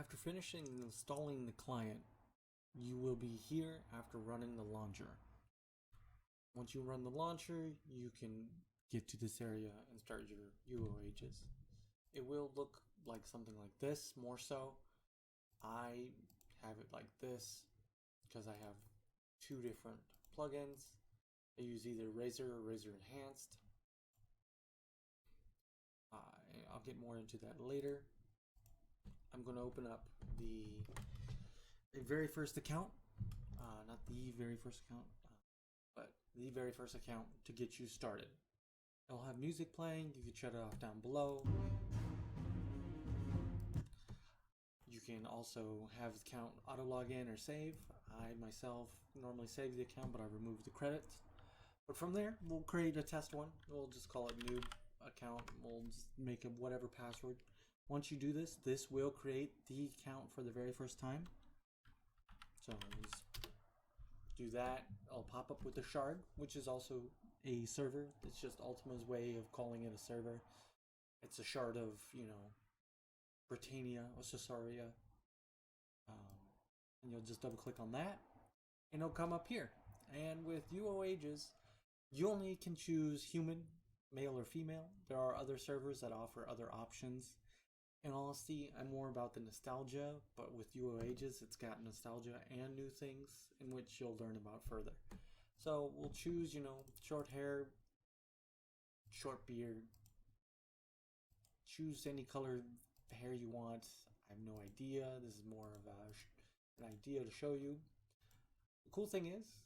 After finishing installing the client, you will be here after running the launcher. Once you run the launcher, you can get to this area and start your UOAges. It will look like something like this, more so. I have it like this because I have two different plugins. I use either Razor or Razor Enhanced. I'll get more into that later. I'm going to open up the very first account, not the very first account, but the very first account to get you started. It'll have music playing. You can shut it off down below. You can also have the account auto log in or save. I myself normally save the account, but I remove the credits. But from there, we'll create a test one. We'll just call it noob account. We'll just make a whatever password. Once you do this, this will create the account for the very first time. So just do that. I'll pop up with a shard, which is also a server. It's just Ultima's way of calling it a server. It's a shard of, Britannia or Caesarea. And you'll just double click on that, and it'll come up here. And with UOAges, you only can choose human, male or female. There are other servers that offer other options. In honesty, I'm more about the nostalgia, but with UOAges, it's got nostalgia and new things in which you'll learn about further. So we'll choose, short hair, short beard. Choose any color hair you want. I have no idea. This is more of an idea to show you. The cool thing is,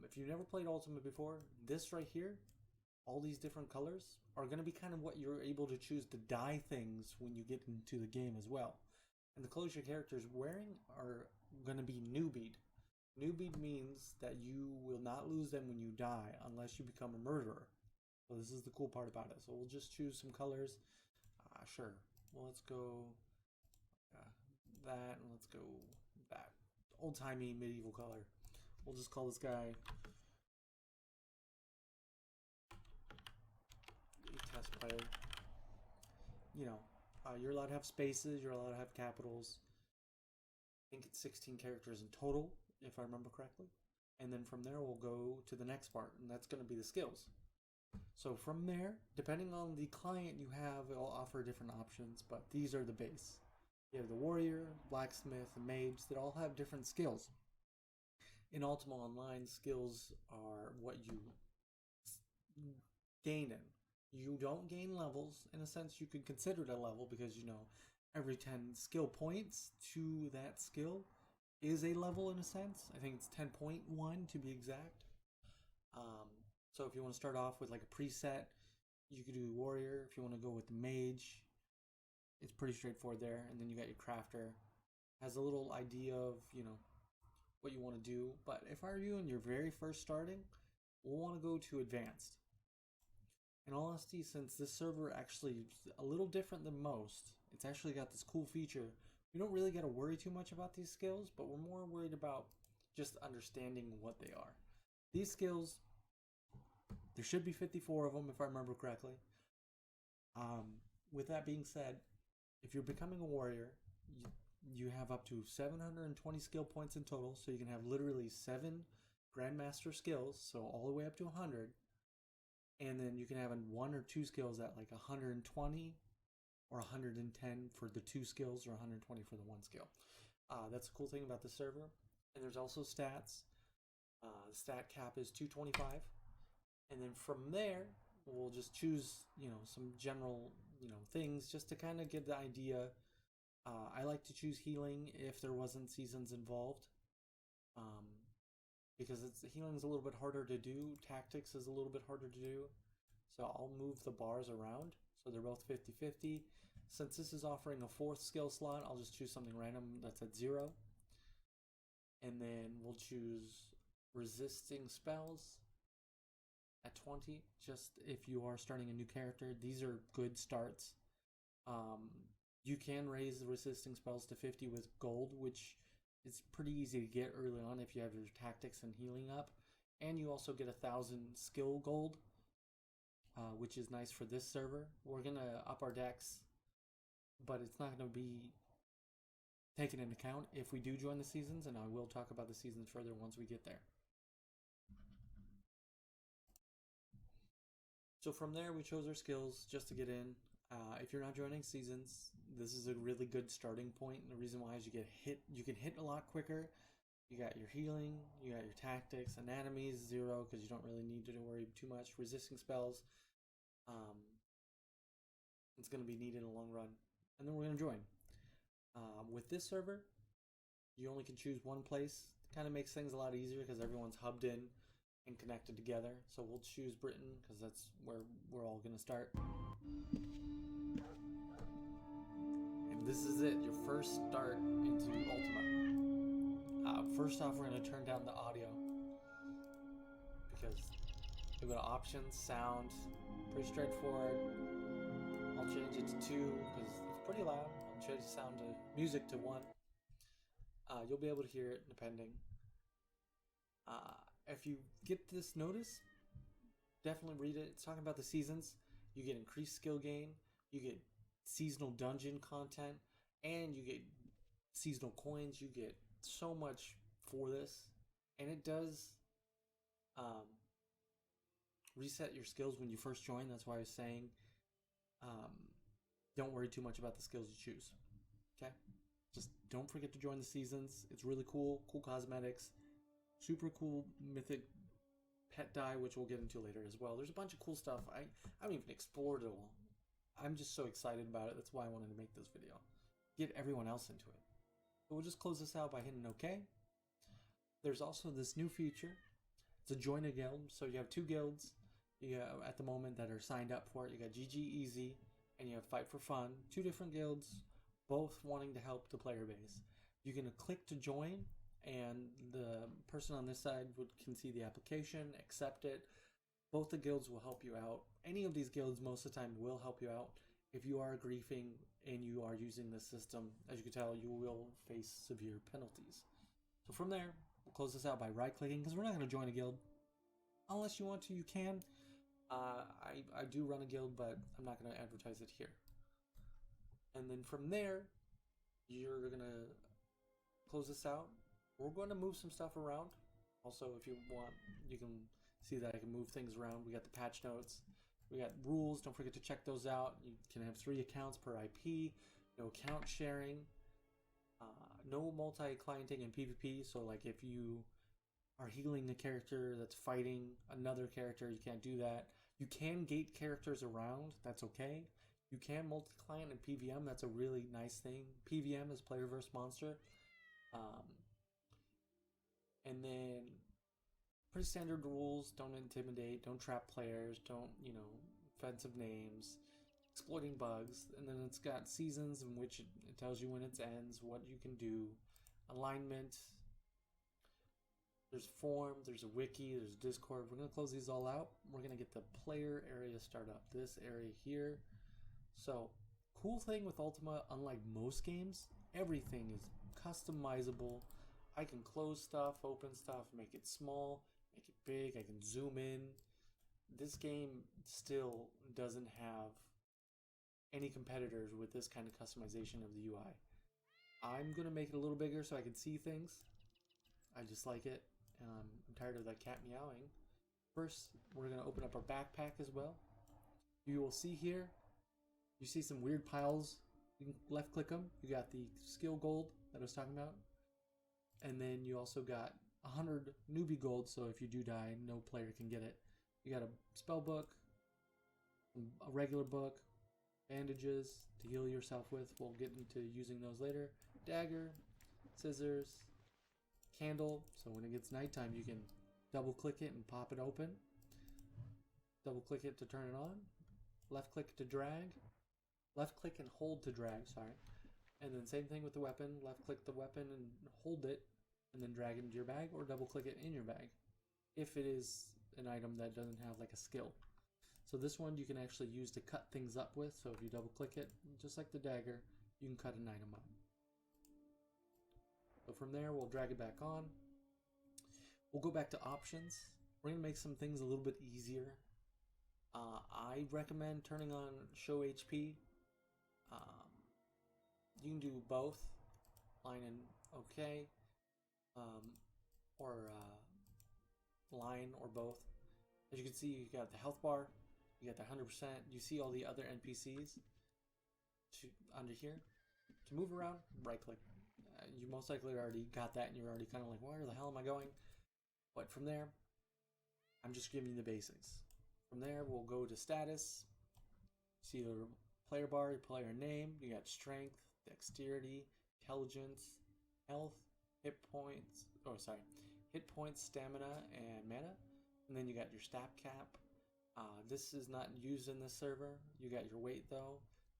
if you've never played Ultima before, this right here, all these different colors are going to be kind of what you're able to choose to dye things when you get into the game as well. And the clothes your character is wearing are going to be newbied. Newbied means that you will not lose them when you die unless you become a murderer. So this is the cool part about it. So we'll just choose some colors. Sure. Well, let's go that, and let's go that. Old-timey medieval color. We'll just call this guy a test player. You're allowed to have spaces. You're allowed to have capitals. I think it's 16 characters in total, if I remember correctly. And then from there, we'll go to the next part, and that's going to be the skills. So from there, depending on the client you have, it'll offer different options, but these are the base. You have the warrior, blacksmith, and mage that all have different skills. In Ultima Online, skills are what you gain in. You don't gain levels. In a sense, you could consider it a level because, every 10 skill points to that skill is a level in a sense. I think it's 10.1 to be exact. So if you want to start off with like a preset, you could do warrior. If you want to go with the mage, it's pretty straightforward there. And then you got your crafter. Has a little idea of, what you want to do. But if I were you and you're very first starting, we'll want to go to advanced. In honesty, since this server actually is a little different than most, it's actually got this cool feature. We don't really got to worry too much about these skills, but we're more worried about just understanding what they are. These skills, there should be 54 of them if I remember correctly. With that being said, if you're becoming a warrior, you have up to 720 skill points in total, so you can have literally 7 Grandmaster skills, so all the way up to 100. And then you can have 1 or 2 skills at like 120 or 110 for the 2 skills or 120 for the 1 skill. That's a cool thing about the server. And there's also stats. The stat cap is 225. And then from there, we'll just choose, some general, things just to kind of get the idea. I like to choose healing if there wasn't seasons involved. Because healing's a little bit harder to do. Tactics is a little bit harder to do. So I'll move the bars around. So they're both 50-50. Since this is offering a 4th skill slot, I'll just choose something random that's at 0. And then we'll choose resisting spells at 20. Just if you are starting a new character, these are good starts. You can raise the resisting spells to 50 with gold, which is pretty easy to get early on if you have your tactics and healing up. And you also get 1,000 skill gold, which is nice for this server. We're going to up our decks, but it's not going to be taken into account if we do join the seasons, and I will talk about the seasons further once we get there. So from there, we chose our skills just to get in. If you're not joining seasons, this is a really good starting point. And the reason why is you can hit a lot quicker. You got your healing, you got your tactics, anatomy is 0 because you don't really need to worry too much. Resisting spells, it's going to be needed in the long run. And then we're going to join. With this server, you only can choose one place. It kind of makes things a lot easier because everyone's hubbed in and connected together. So we'll choose Britain because that's where we're all going to start. And this is it, your first start into Ultima. First off, we're going to turn down the audio because we go to options, sound, pretty straightforward. I'll change it to 2 because it's pretty loud. I'll change the sound to music to 1. You'll be able to hear it depending. If you get this notice, definitely read it. It's talking about the seasons. You get increased skill gain, you get seasonal dungeon content, and you get seasonal coins. You get so much for this, and it does reset your skills when you first join. That's why I was saying don't worry too much about the skills you choose. Okay, just don't forget to join the seasons. It's really cool cosmetics, super cool mythic pet die, which we'll get into later as well. There's a bunch of cool stuff. I haven't even explored it all. I'm just so excited about it. That's why I wanted to make this video, get everyone else into it. So we'll just close this out by hitting OK. There's also this new feature. It's a join a guild. So you have 2 guilds at the moment that are signed up for it. You got GG Easy and you have Fight for Fun. 2 different guilds, both wanting to help the player base. You can click to join, and the person on this side can see the application, accept it. Both the guilds will help you out. Any of these guilds most of the time will help you out. If you are griefing and you are using this system, as you can tell, you will face severe penalties. So from there, we'll close this out by right-clicking because we're not going to join a guild. Unless you want to, you can. I do run a guild, but I'm not going to advertise it here. And then from there, you're going to close this out. We're going to move some stuff around. Also, if you want, you can see that I can move things around. We got the patch notes. We got rules. Don't forget to check those out. You can have 3 accounts per IP. No account sharing. No multi-clienting in PvP. So like if you are healing a character that's fighting another character, you can't do that. You can gate characters around. That's okay. You can multi-client in PVM. That's a really nice thing. PVM is player versus monster. And then pretty standard rules. Don't intimidate. Don't trap players. Don't, offensive names. Exploiting bugs. And then it's got seasons in which it tells you when it ends, what you can do. Alignment. There's forum. There's a wiki. There's Discord. We're going to close these all out. We're going to get the player area start up. This area here. So, cool thing with Ultima, unlike most games, everything is customizable. I can close stuff, open stuff, make it small, make it big, I can zoom in. This game still doesn't have any competitors with this kind of customization of the UI. I'm going to make it a little bigger so I can see things. I just like it. I'm tired of that cat meowing. First, we're going to open up our backpack as well. You will see here, you see some weird piles. You can left click them. You got the skill gold that I was talking about. And then you also got 100 newbie gold, so if you do die, no player can get it. You got a spell book, a regular book, bandages to heal yourself with. We'll get into using those later. Dagger, scissors, candle, so when it gets nighttime you can double click it and pop it open. Double click it to turn it on. Left click to drag. Left click and hold to drag, sorry. And then same thing with the weapon. Left click the weapon and hold it, and then drag it into your bag, or double click it in your bag if it is an item that doesn't have like a skill. So this one you can actually use to cut things up with. So if you double click it, just like the dagger, you can cut an item up. So from there we'll drag it back on. We'll go back to options. We're going to make some things a little bit easier. I recommend turning on show HP. You can do both. line and okay, or line or both. As you can see, you got the health bar, you got the 100%. You see all the other NPCs under here. To move around, right click. You most likely already got that and you're already kind of like, where the hell am I going? But from there, I'm just giving you the basics. From there, we'll go to status. See the player bar, your player name. You got strength, dexterity, intelligence, health, hit points. Oh, sorry. Hit points, stamina, and mana. And then you got your stat cap. This is not used in this server. You got your weight though.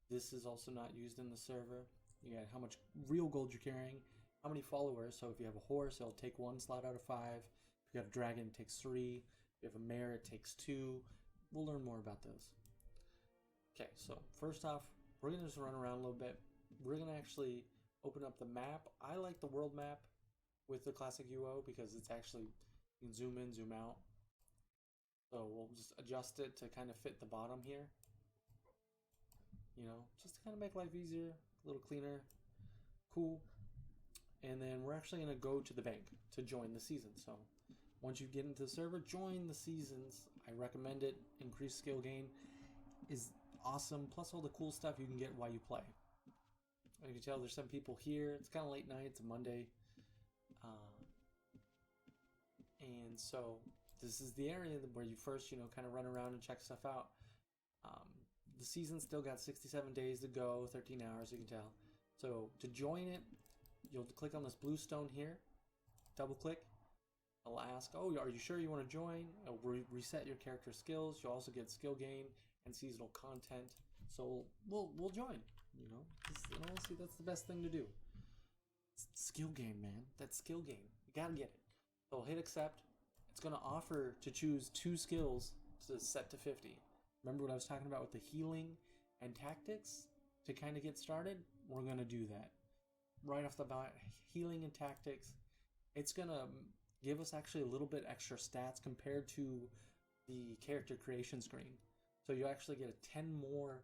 This is also not used in the server. You got how much real gold you're carrying, how many followers. So if you have a horse, it'll take 1 slot out of 5. If you have a dragon, it takes 3. If you have a mare, it takes 2. We'll learn more about those. Okay, so first off, we're gonna just run around a little bit. We're gonna actually open up the map. I like the world map with the classic UO because it's actually, you can zoom in, zoom out. So we'll just adjust it to kind of fit the bottom here. You know, just to kind of make life easier, a little cleaner, cool. And then we're actually going to go to the bank to join the season. So once you get into the server, join the seasons. I recommend it. Increased skill gain is awesome. Plus all the cool stuff you can get while you play. You can tell there's some people here. It's kind of late night. It's a Monday. And so this is the area where you first, you know, kind of run around and check stuff out. The season's still got 67 days to go, 13 hours, you can tell. So to join it, you'll click on this blue stone here, double click. It'll ask, oh, are you sure you want to join? It'll reset your character skills. You'll also get skill gain and seasonal content. So we'll join, you know. And honestly, that's the best thing to do. It's skill gain, man. That's skill gain. You gotta get it. So hit accept. It's gonna offer to choose 2 skills to set to 50. Remember what I was talking about with the healing and tactics? To kind of get started, we're going to do that. Right off the bat, healing and tactics, it's going to give us actually a little bit extra stats compared to the character creation screen. So you actually get a 10 more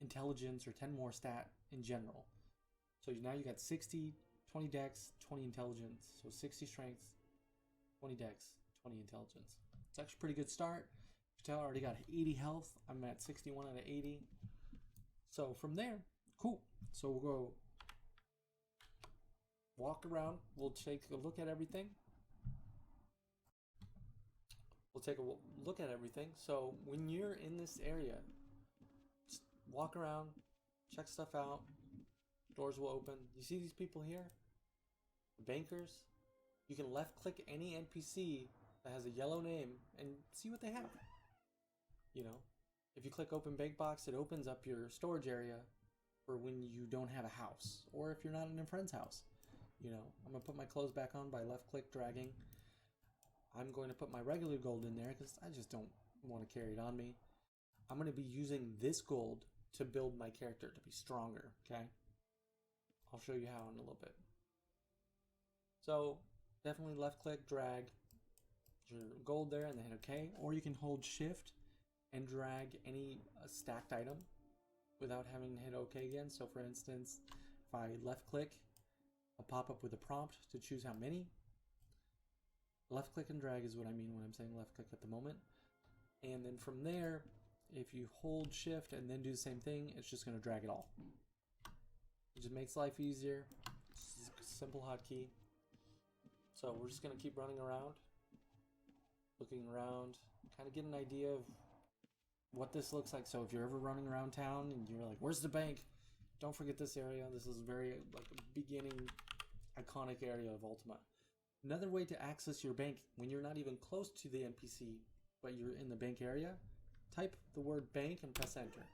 intelligence or 10 more stat in general. So now you got 60, 20 dex, 20 intelligence. So 60 strength, 20 dex, 20 intelligence. It's actually a pretty good start. I already got 80 health. I'm at 61 out of 80. So from there, cool. So we'll go walk around. We'll take a look at everything. So when you're in this area, just walk around, check stuff out. Doors will open. You see these people here? The bankers? You can left click any NPC that has a yellow name and see what they have. You know, if you click open bank box, it opens up your storage area for when you don't have a house or if you're not in a friend's house. You know, I'm going to put my clothes back on by left click dragging. I'm going to put my regular gold in there because I just don't want to carry it on me. I'm going to be using this gold to build my character to be stronger, okay? I'll show you how in a little bit. So definitely left click, drag your gold there and then hit OK. Or you can hold shift and drag any stacked item without having to hit OK again. So for instance, if I left click, I'll pop up with a prompt to choose how many. Left click and drag is what I mean when I'm saying left click at the moment. And then from there, if you hold shift and then do the same thing, it's just going to drag it all. It just makes life easier. It's a simple hotkey. So we're just going to keep running around, looking around, kind of get an idea of what this looks like. So if you're ever running around town and you're like, where's the bank? Don't forget this area. This is very like a beginning iconic area of Ultima. Another way to access your bank when you're not even close to the NPC, but you're in the bank area, type the word bank and press enter.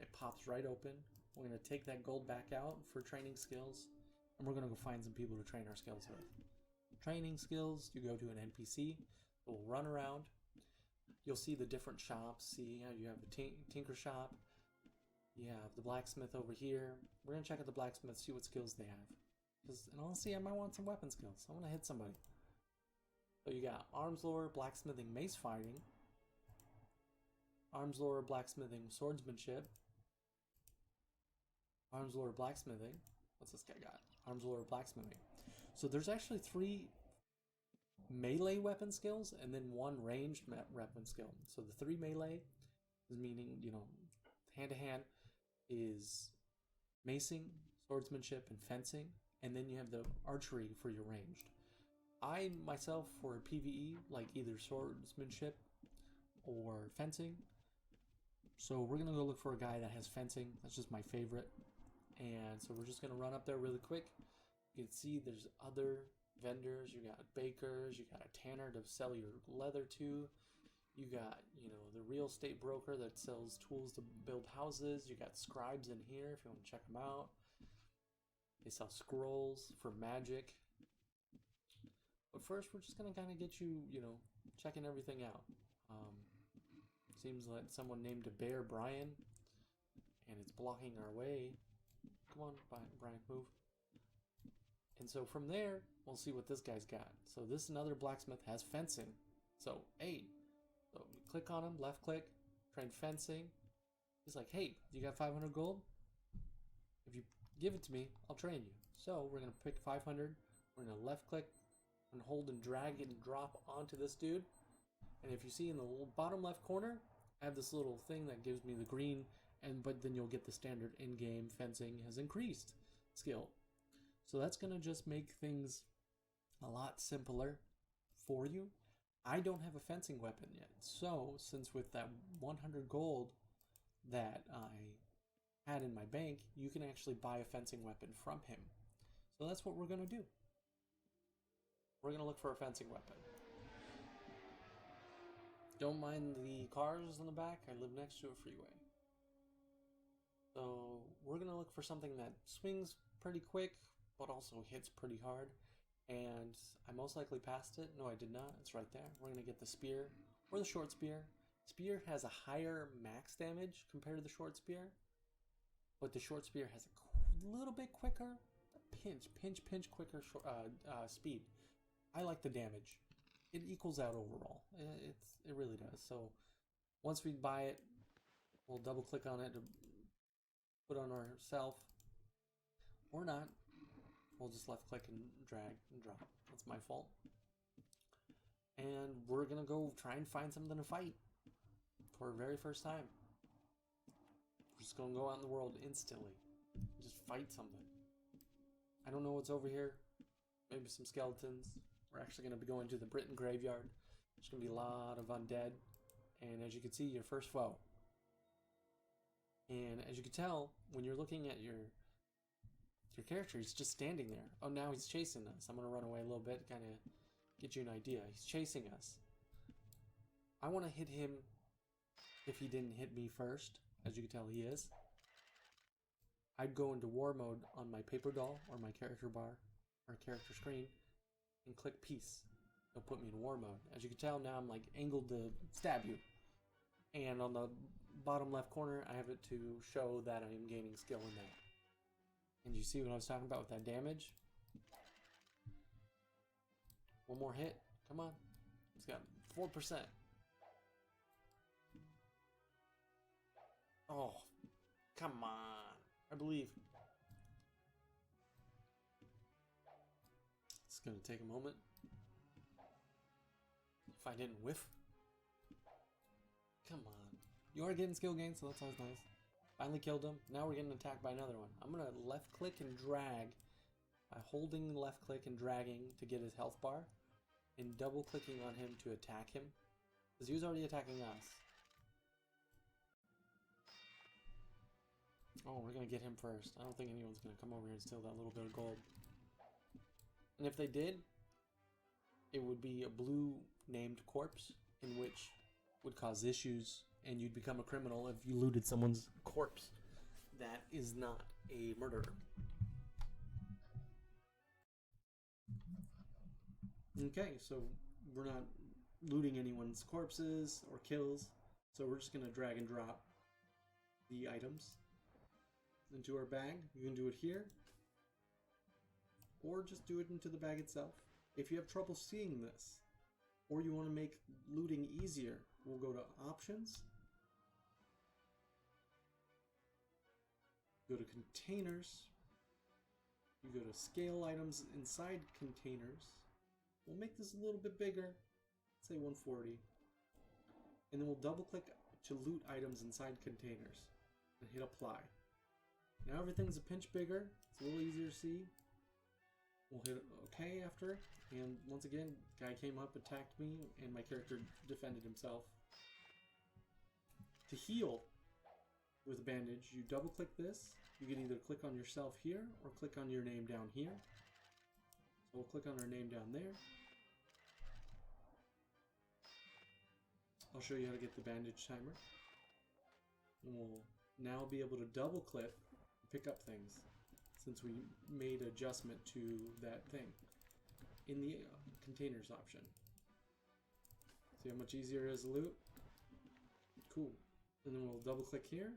It pops right open. We're going to take that gold back out for training skills, and we're going to go find some people to train our skills with. Training skills, you go to an NPC, we'll run around. You'll see the different shops. See how you have the tinker shop. You have the blacksmith over here. We're going to check out the blacksmith, see what skills they have. And honestly, I might want some weapon skills. I want to hit somebody. So you got arms lore, blacksmithing, mace fighting. Arms lore, blacksmithing, swordsmanship. Arms lore, blacksmithing. What's this guy got? Arms Lord Blacksmithing. So there's actually 3 melee weapon skills and then 1 ranged weapon skill. So the 3 melee is meaning, you know, hand to hand is macing, swordsmanship, and fencing. And then you have the archery for your ranged. I myself, for PvE, like either swordsmanship or fencing. So we're going to go look for a guy that has fencing. That's just my favorite. And so we're just going to run up there really quick. You can see there's other vendors. You got bakers. You got a tanner to sell your leather to. You got, you know, the real estate broker that sells tools to build houses. You got scribes in here if you want to check them out. They sell scrolls for magic. But first, we're just going to kind of get you, you know, checking everything out. Seems like someone named a bear Brian, and it's blocking our way. Come on, Brian, move. And so from there, we'll see what this guy's got. So this another blacksmith has fencing. So, hey, so you click on him, left click, train fencing. He's like, hey, you got 500 gold? If you give it to me, I'll train you. So we're going to pick 500. We're going to left click and hold and drag and drop onto this dude. And if you see in the bottom left corner, I have this little thing that gives me the green, but then you'll get the standard in-game fencing has increased skill. So that's going to just make things a lot simpler for you. I don't have a fencing weapon yet. So since with that 100 gold that I had in my bank, you can actually buy a fencing weapon from him. So that's what we're going to do. We're going to look for a fencing weapon. Don't mind the cars in the back. I live next to a freeway. So we're going to look for something that swings pretty quick, but also hits pretty hard. And I most likely passed it. No, I did not. It's right there. We're going to get the spear or the short spear. Spear has a higher max damage compared to the short spear, but the short spear has a little bit quicker, pinch quicker speed. I like the damage. It equals out overall. It really does. So once we buy it, we'll double click on it to put on ourself, or not. We'll just left click and drag and drop. That's my fault. And we're gonna go try and find something to fight for our very first time. We're just gonna go out in the world instantly, just fight something. I don't know what's over here. Maybe some skeletons. We're actually going to be going to the Britain graveyard. There's going to be a lot of undead. And as you can see, your first foe. And as you can tell, when you're looking at your character, he's just standing there. Oh, now he's chasing us. I'm going to run away a little bit, kind of get you an idea. He's chasing us. I want to hit him if he didn't hit me first. As you can tell, he is. I'd go into war mode on my paper doll or my character bar or character screen and click peace. It'll put me in war mode. As you can tell now, I'm like angled to stab you. And on the bottom left corner, I have it to show that I am gaining skill in that. And you see what I was talking about with that damage? One more hit. Come on. It's got 4%. Oh, come on. I believe. It's going to take a moment. If I didn't whiff. Come on. You are getting skill gains, so that's always nice. Finally killed him. Now we're getting attacked by another one. I'm going to left click and drag by holding left click and dragging to get his health bar and double clicking on him to attack him because he was already attacking us. Oh, we're going to get him first. I don't think anyone's going to come over here and steal that little bit of gold. And if they did, it would be a blue named corpse, in which would cause issues, and you'd become a criminal if you looted someone's corpse. That is not a murderer. Okay, so we're not looting anyone's corpses or kills, so we're just going to drag and drop the items into our bag. You can do it here, or just do it into the bag itself. If you have trouble seeing this, or you want to make looting easier, we'll go to options, go to containers, You go to scale items inside containers. We'll make this a little bit bigger, say 140. And then we'll double click to loot items inside containers and hit apply. Now everything's a pinch bigger, it's a little easier to see. We'll hit OK after, and once again, guy came up, attacked me, and my character defended himself. To heal with Bandage, you double click this. You can either click on yourself here or click on your name down here. So we'll click on our name down there. I'll show you how to get the bandage timer. And we'll now be able to double click and pick up things since we made adjustment to that thing in the containers option. See how much easier it is to loot? Cool. And then we'll double click here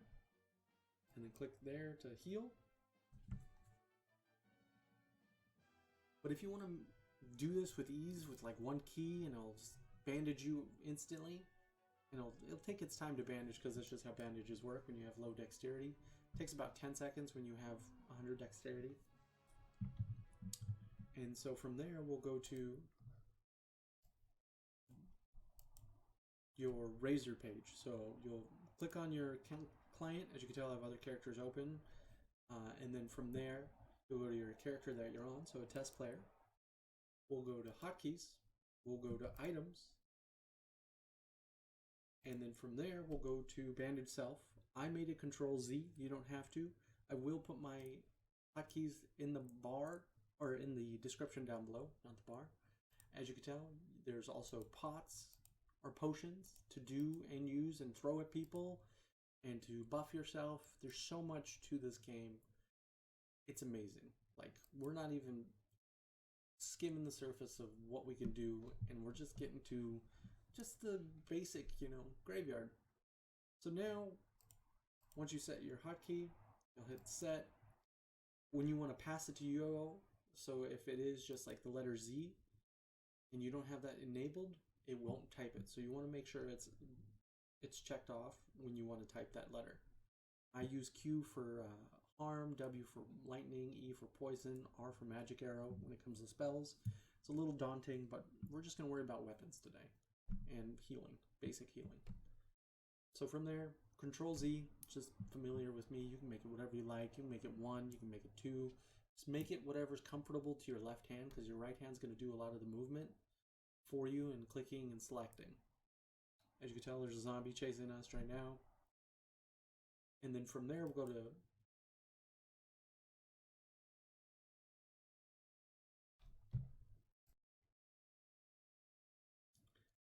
and then click there to heal. But if you want to do this with ease with like one key and it'll just bandage you instantly, and it'll take its time to bandage because that's just how bandages work when you have low dexterity. It takes about 10 seconds when you have 100 dexterity. And so from there we'll go to your Razor page. So you'll click on your client. As you can tell, I have other characters open. And then from there you'll go to your character that you're on, so a test player. We'll go to hotkeys. We'll go to items. And then from there, we'll go to Bandage Self. I made it Control Z. You don't have to. I will put my hotkeys in the bar, or in the description down below, not the bar. As you can tell, there's also pots or potions to do and use and throw at people and to buff yourself. There's so much to this game. It's amazing. Like, we're not even skimming the surface of what we can do, and we're just getting to just the basic, graveyard. So now, once you set your hotkey, you'll hit set. When you want to pass it to UO, so if it is just like the letter Z, and you don't have that enabled, it won't type it. So you want to make sure it's checked off when you want to type that letter. I use Q for harm, W for lightning, E for poison, R for magic arrow when it comes to spells. It's a little daunting, but we're just going to worry about weapons today and healing, basic healing. So from there, Control Z, just familiar with me. You can make it whatever you like. You can make it 1, you can make it 2. Just make it whatever's comfortable to your left hand, because your right hand's going to do a lot of the movement for you and clicking and selecting. As you can tell, there's a zombie chasing us right now. And then from there, we'll go to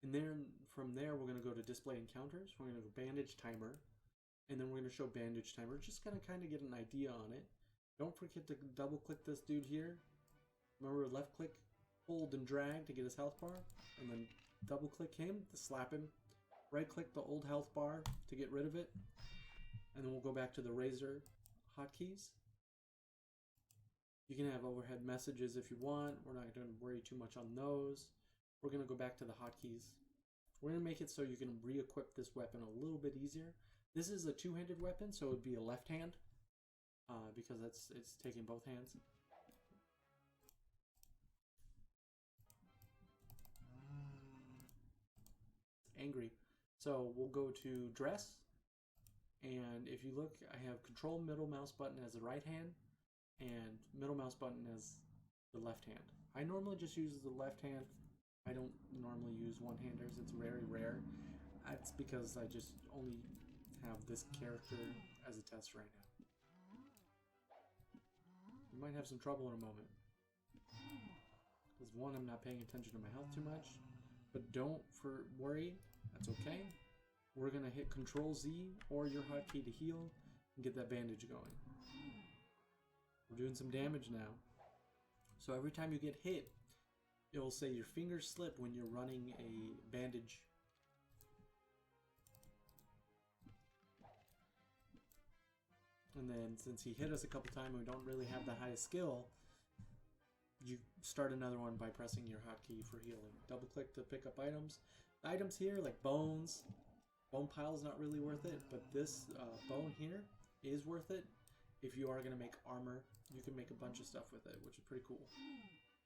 and then from there, we're going to go to Display Encounters. We're going to go Bandage Timer. And then we're going to show Bandage Timer. Just going to kind of get an idea on it. Don't forget to double click this dude here. Remember, left click, hold and drag to get his health bar. And then double click him to slap him. Right click the old health bar to get rid of it. And then we'll go back to the Razor hotkeys. You can have overhead messages if you want. We're not going to worry too much on those. We're going to go back to the hotkeys. We're going to make it so you can re-equip this weapon a little bit easier. This is a two-handed weapon, so it would be a left hand because it's taking both hands. Angry. So we'll go to dress, and if you look, I have control middle mouse button as the right hand and middle mouse button as the left hand. I normally just use the left hand. I don't normally use one-handers. It's very rare. That's because I just only have this character as a test right now. You might have some trouble in a moment. Because one, I'm not paying attention to my health too much. But don't worry. That's okay. We're going to hit Control Z or your hotkey to heal and get that bandage going. We're doing some damage now. So every time you get hit, it'll say your fingers slip when you're running a bandage. And then since he hit us a couple times and we don't really have the highest skill, you start another one by pressing your hotkey for healing. Double click to pick up items. The items here, like bones, bone pile is not really worth it, but this bone here is worth it. if you are going to make armor, you can make a bunch of stuff with it, which is pretty cool.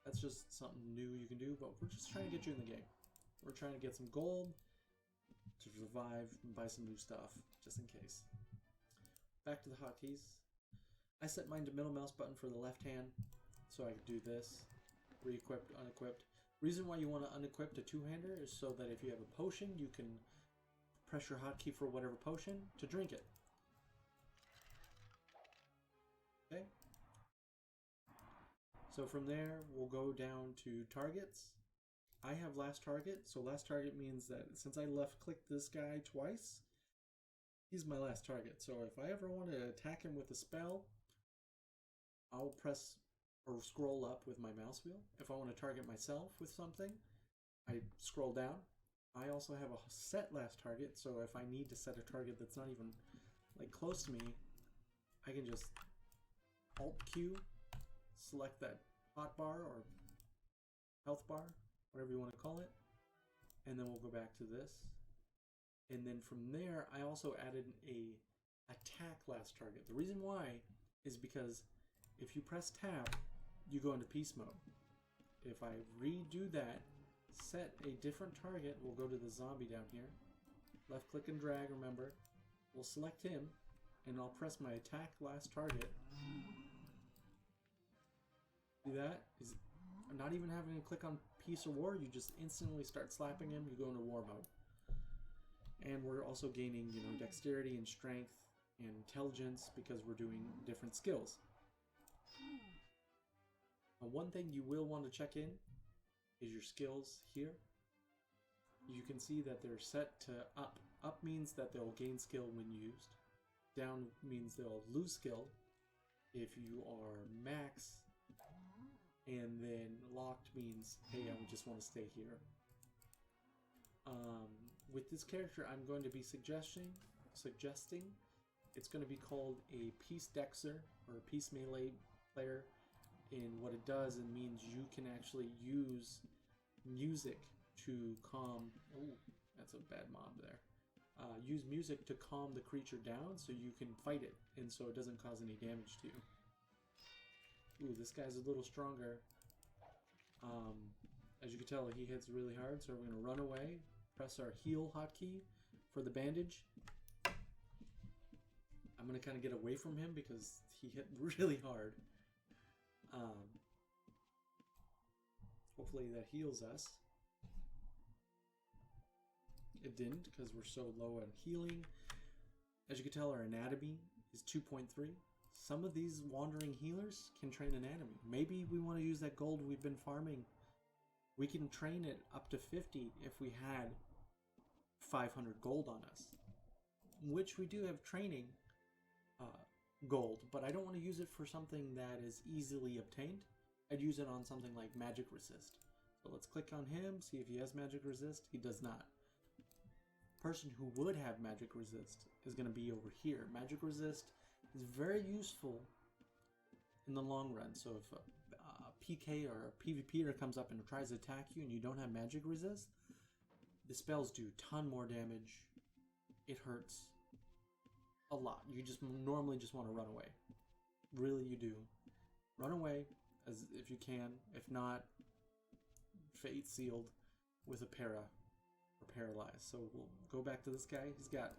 That's just something new you can do, but we're just trying to get you in the game. We're trying to get some gold to survive and buy some new stuff, just in case. Back to the hotkeys. I set mine to middle mouse button for the left hand, so I can do this. Re-equipped, unequipped. Reason why you want to unequip a two-hander is so that if you have a potion, you can press your hotkey for whatever potion to drink it. Okay. So from there, we'll go down to targets. I have last target, so last target means that since I left-clicked this guy twice, he's my last target. So if I ever want to attack him with a spell, I'll press or scroll up with my mouse wheel. If I want to target myself with something, I scroll down. I also have a set last target, so if I need to set a target that's not even like close to me, I can just Alt-Q, select that hotbar or health bar, whatever you want to call it, and then we'll go back to this. And then from there, I also added a attack last target. The reason why is because if you press tab, you go into peace mode. If I redo that, set a different target, we'll go to the zombie down here. Left click and drag, remember. We'll select him, and I'll press my attack last target. See that? I'm not even having to click on peace or war, you just instantly start slapping him, you go into war mode. And we're also gaining, you know, dexterity and strength and intelligence because we're doing different skills. One thing you will want to check in is your skills here. You can see that they're set to up. Up means that they'll gain skill when used. Down means they'll lose skill if you are max. And then locked means, hey, I just want to stay here. With this character, I'm going to be suggesting it's going to be called a peace dexer or a peace melee player. And what it does, it means you can actually use music to calm. Oh, that's a bad mob there. Use music to calm the creature down so you can fight it, and so it doesn't cause any damage to you. Ooh, this guy's a little stronger. As you can tell, he hits really hard, so we're going to run away, press our heal hotkey for the bandage. I'm going to kind of get away from him because he hit really hard. Hopefully that heals us. It didn't because we're so low on healing. As you can tell, our anatomy is 2.3. Some of these wandering healers can train anatomy. Maybe we want to use that gold we've been farming. We can train it up to 50 if we had 500 gold on us, which we do have training gold, but I don't want to use it for something that is easily obtained. I'd use it on something like magic resist. So let's click on him, see if he has magic resist. He does not. Person who would have magic resist is going to be over here. Magic resist is very useful in the long run. So if a PK or a PvPer comes up and tries to attack you and you don't have magic resist, the spells do a ton more damage. It hurts a lot. You just normally just want to run away. Really, you do. Run away as if you can. If not, fate sealed with a para or paralyzed. So we'll go back to this guy. He's got,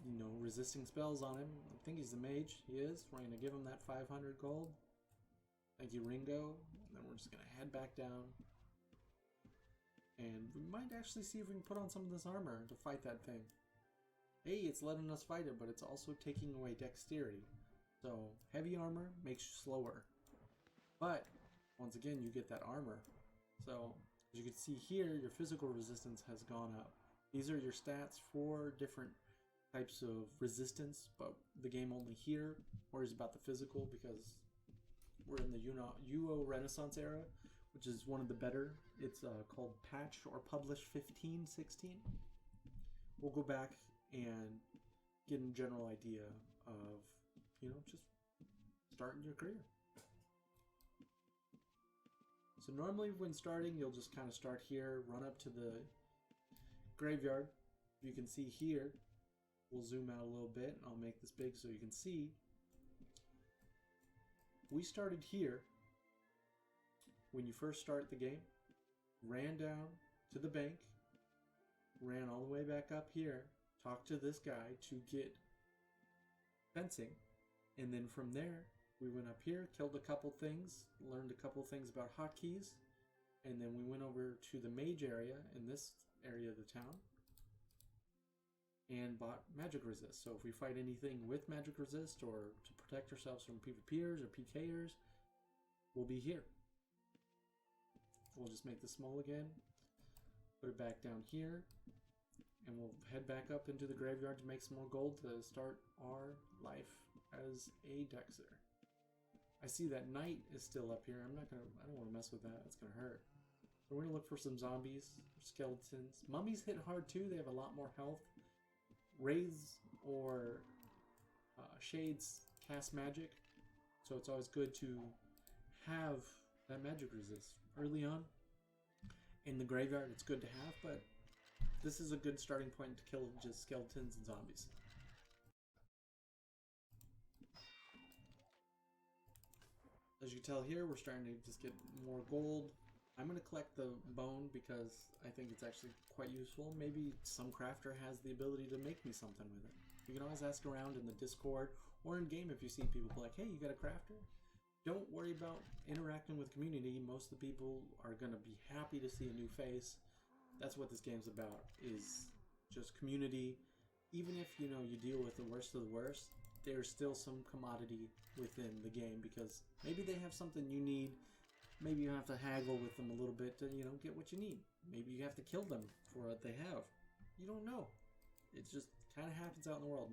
you know, resisting spells on him. I think he's a mage. He is. We're going to give him that 500 gold. Thank you, Ringo. And then we're just going to head back down. And we might actually see if we can put on some of this armor to fight that thing. Hey, it's letting us fight it, but it's also taking away dexterity. So, heavy armor makes you slower. But, once again, you get that armor. So, as you can see here, your physical resistance has gone up. These are your stats for different types of resistance, but the game only here worries about the physical because we're in the UO Renaissance era, which is one of the better. It's called Patch or Publish 1516. We'll go back and get a general idea of, you know, just starting your career. So normally when starting, you'll just kind of start here, run up to the graveyard. You can see here, we'll zoom out a little bit, and I'll make this big so you can see. we started here when you first start the game, ran down to the bank, ran all the way back up here, talked to this guy to get fencing, and then from there we went up here, killed a couple things, learned a couple things about hotkeys, and then we went over to the mage area in this area of the town and bought magic resist. So if we fight anything with magic resist or to protect ourselves from PvPers or PKers, we'll be here. We'll just make this small again, put it back down here, and we'll head back up into the graveyard to make some more gold to start our life as a Dexter. I see that Knight is still up here. I don't want to mess with that. It's gonna hurt. So we're gonna look for some zombies, skeletons. Mummies hit hard too. They have a lot more health. Wraiths or shades cast magic, so it's always good to have that magic resist early on in the graveyard. It's good to have, but this is a good starting point to kill just skeletons and zombies. As you can tell here, we're starting to just get more gold. I'm going to collect the bone because I think it's actually quite useful. Maybe some crafter has the ability to make me something with it. You can always ask around in the Discord or in game if you see people like, hey, you got a crafter? Don't worry about interacting with community. Most of the people are going to be happy to see a new face. That's what this game's about, is just community. Even if, you know, you deal with the worst of the worst, there's still some commodity within the game because maybe they have something you need. Maybe you have to haggle with them a little bit to, you know, get what you need. Maybe you have to kill them for what they have. You don't know. It just kind of happens out in the world.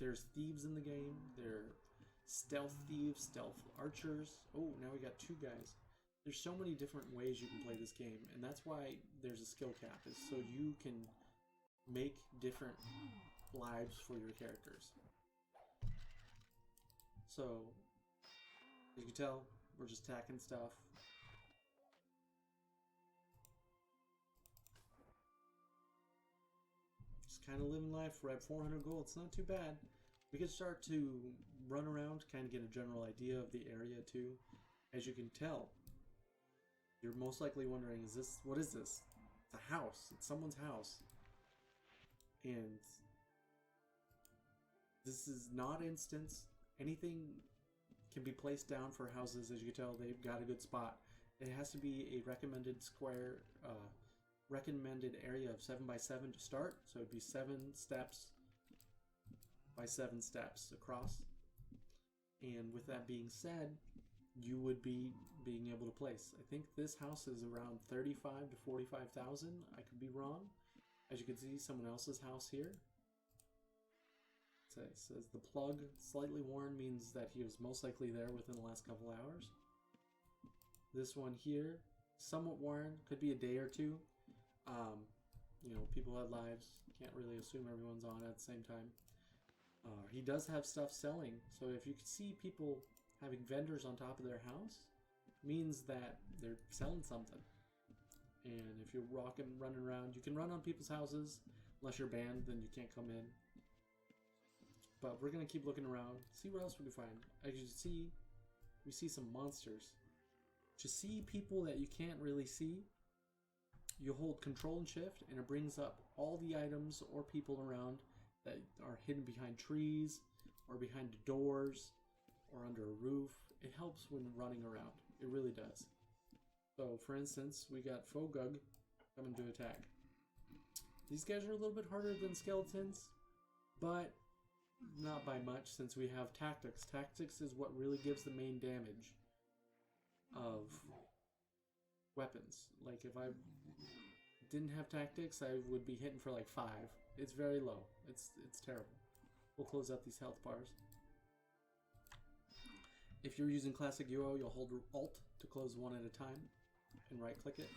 There's thieves in the game. There are stealth thieves, stealth archers. Oh, now we got two guys. There's so many different ways you can play this game, and that's why there's a skill cap, is so you can make different lives for your characters. So, as you can tell, we're just attacking stuff. Just kind of living life. We're at 400 gold. It's not too bad. We can start to run around, kind of get a general idea of the area too. As you can tell, you're most likely wondering, what is this? It's a house. It's someone's house. And this is not instance. Anything can be placed down for houses. As you can tell, they've got a good spot. It has to be a recommended square, recommended area of 7 by 7 to start. So it'd be 7 steps by 7 steps across. And with that being said, you would be being able to place. I think this house is around 35 to 45,000. I could be wrong. As you can see, someone else's house here. It says the plug slightly worn means that he was most likely there within the last couple hours. This one here, somewhat worn, could be a day or two. You know, people have lives. Can't really assume everyone's on at the same time. He does have stuff selling, so if you can see people having vendors on top of their house, means that they're selling something. And if you're running around, you can run on people's houses. Unless you're banned, then you can't come in. But we're going to keep looking around, see what else we can find. As you see, we see some monsters. To see people that you can't really see, you hold Control and Shift, and it brings up all the items or people around that are hidden behind trees, or behind doors, or under a roof. It helps when running around. It really does. So, for instance, we got Fogug coming to attack. These guys are a little bit harder than skeletons, but not by much, since we have tactics. Tactics is what really gives the main damage of weapons. Like, if I didn't have tactics, I would be hitting for like 5. It's very low. It's terrible. We'll close out these health bars. If you're using classic UO, you'll hold Alt to close one at a time and right click it.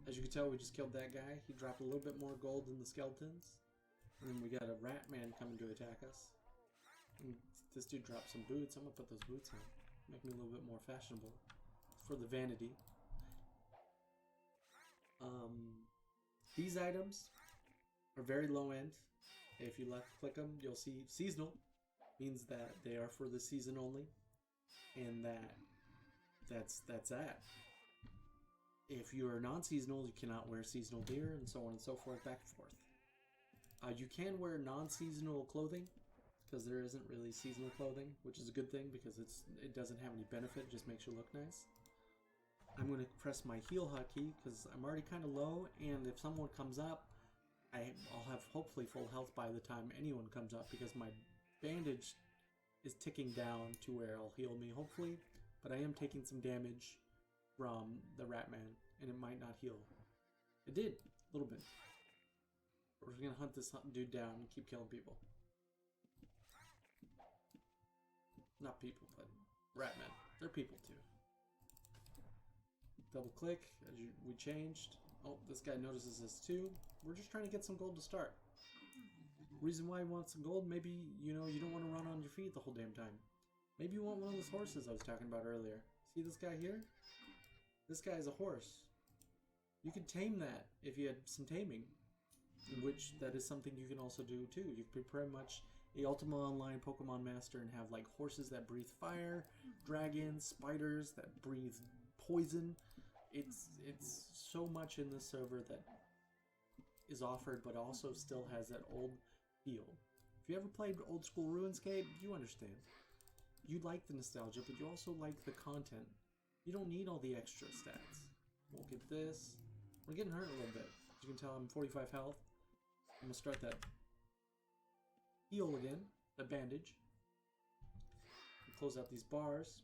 As you can tell, we just killed that guy. He dropped a little bit more gold than the skeletons. And then we got a rat man coming to attack us. And this dude dropped some boots. I'm gonna put those boots on. Make me a little bit more fashionable. For the Vanity. These items are very low end. If you left click them, you'll see seasonal. Means that they are for the season only. and that's that. If you are non-seasonal, you cannot wear seasonal gear, and so on and so forth, back and forth. You can wear non-seasonal clothing, because there isn't really seasonal clothing, which is a good thing because it doesn't have any benefit, it just makes you look nice. I'm going to press my heal hotkey because I'm already kind of low, and if someone comes up, I'll have hopefully full health by the time anyone comes up, because my bandage is ticking down to where it'll heal me hopefully, but I am taking some damage from the Ratman, and it might not heal. It did, a little bit. We're just going to hunt this dude down and keep killing people. Not people, but Ratmen. They're people too. Double click as we changed. Oh, this guy notices us too. We're just trying to get some gold to start. Reason why you want some gold, maybe you don't want to run on your feet the whole damn time. Maybe you want one of those horses I was talking about earlier. See this guy here? This guy is a horse. You could tame that if you had some taming, which that is something you can also do too. You could be pretty much a Ultima Online Pokemon Master and have like horses that breathe fire, dragons, spiders that breathe poison. It's so much in this server that is offered, but also still has that old feel. If you ever played old school RuneScape, you understand. You like the nostalgia, but you also like the content. You don't need all the extra stats. We'll get this. We're getting hurt a little bit. As you can tell, I'm 45 health. I'm gonna start that heal again, the bandage. Close out these bars.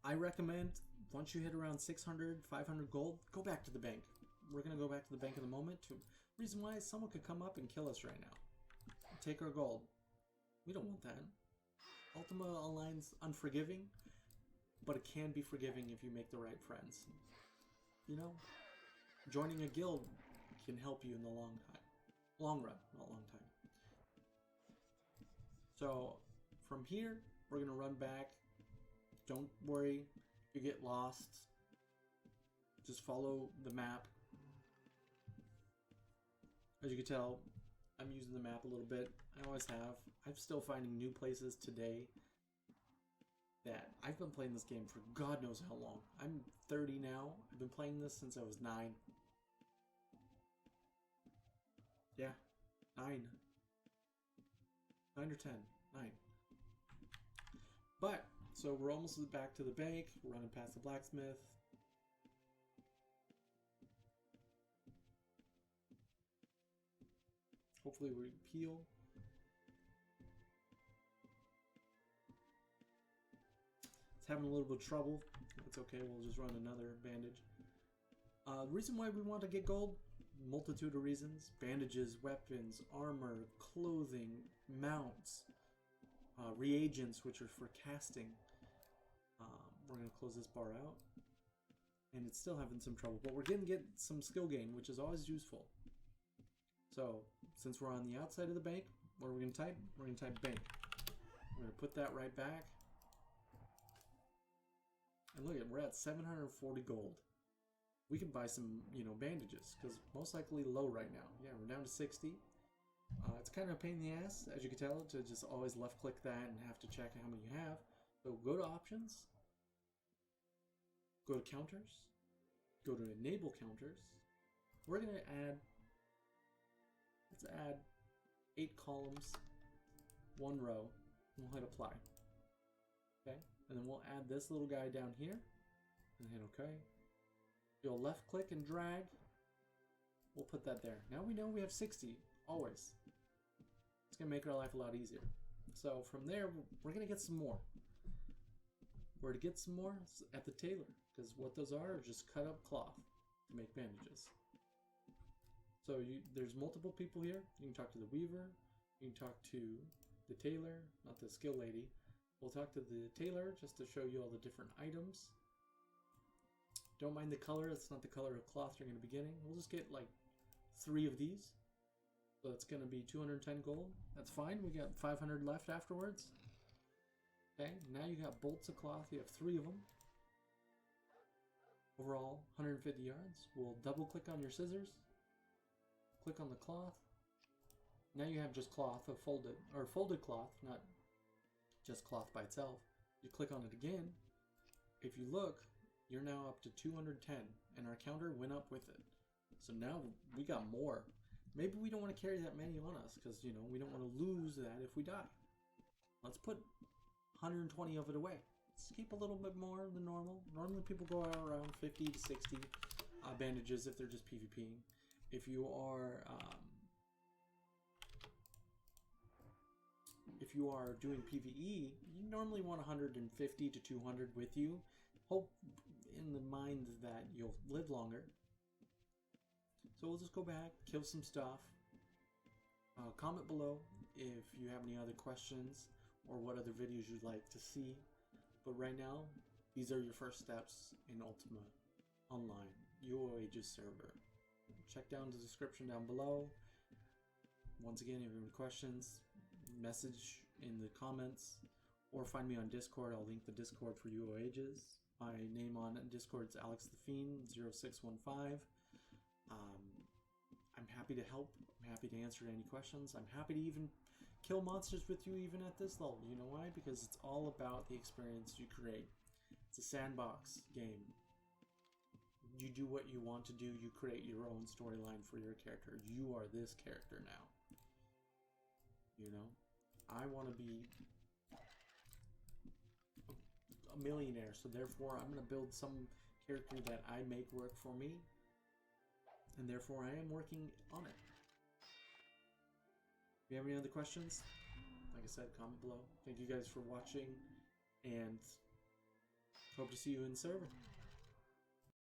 I recommend once you hit around 600, 500 gold, go back to the bank. We're gonna go back to the bank in a moment. Reason why is someone could come up and kill us right now. Take our gold. We don't want that. Ultima Online's unforgiving, but it can be forgiving if you make the right friends. You know, joining a guild can help you in the long run, not long time. So from here, we're gonna run back. Don't worry if you get lost. Just follow the map. As you can tell, I'm using the map a little bit. I always have. I'm still finding new places today that I've been playing this game for God knows how long. I'm 30 now. I've been playing this since I was 9. Yeah, 9. 9 or 10. 9. But, so we're almost back to the bank. We're running past the blacksmith. Hopefully we heal. It's having a little bit of trouble. It's okay, we'll just run another bandage. The reason why we want to get gold, multitude of reasons. Bandages, weapons, armor, clothing, mounts, reagents, which are for casting. We're going to close this bar out. And it's still having some trouble, but we're going to get some skill gain, which is always useful. So, since we're on the outside of the bank, what are we going to type? We're going to type bank. We're going to put that right back. And look at, we're at 740 gold. We can buy some, bandages, because most likely low right now. Yeah, we're down to 60. It's kind of a pain in the ass, as you can tell, to just always left click that and have to check how many you have. So go to options, go to counters, go to enable counters. We're going to add, let's add 8 columns, 1 row, and we'll hit apply. Okay, and then we'll add this little guy down here, and hit OK. You'll left click and drag. We'll put that there. Now we know we have 60, always. It's going to make our life a lot easier. So from there, we're going to get some more. Where to get some more? It's at the tailor, because what those are just cut up cloth to make bandages. So there's multiple people here. You can talk to the weaver. You can talk to the tailor, not the skill lady. We'll talk to the tailor just to show you all the different items. Don't mind the color. It's not the color of cloth you're going to be getting. We'll just get like 3 of these. So it's going to be 210 gold. That's fine. We got 500 left afterwards. Okay, now you got bolts of cloth. You have 3 of them. Overall, 150 yards. We'll double click on your scissors. Click on the cloth. Now you have just cloth, folded cloth, not just cloth by itself. You click on it again. If you look, you're now up to 210, and our counter went up with it. So now we got more. Maybe we don't want to carry that many on us because, you know, we don't want to lose that if we die. Let's put 120 of it away. Let's keep a little bit more than normal. Normally people go out around 50 to 60 bandages if they're just PvPing. If you are doing PvE, you normally want 150 to 200 with you. Hope in the mind that you'll live longer. So we'll just go back, kill some stuff. Comment below if you have any other questions or what other videos you'd like to see. But right now, these are your first steps in Ultima Online, UOAges server. Check down the description down below. Once again, if you have any questions, message in the comments or find me on Discord. I'll link the Discord for UOAges. My name on Discord is AlexTheFiend0615. I'm happy to help. I'm happy to answer any questions. I'm happy to even kill monsters with you even at this level. You know why? Because it's all about the experience you create. It's a sandbox game. You do what you want to do. You create your own storyline for your character. You are this character now. You know? I want to be a millionaire, so therefore I'm going to build some character that I make work for me. And therefore I am working on it. If you have any other questions, like I said, comment below. Thank you guys for watching, and hope to see you in the server.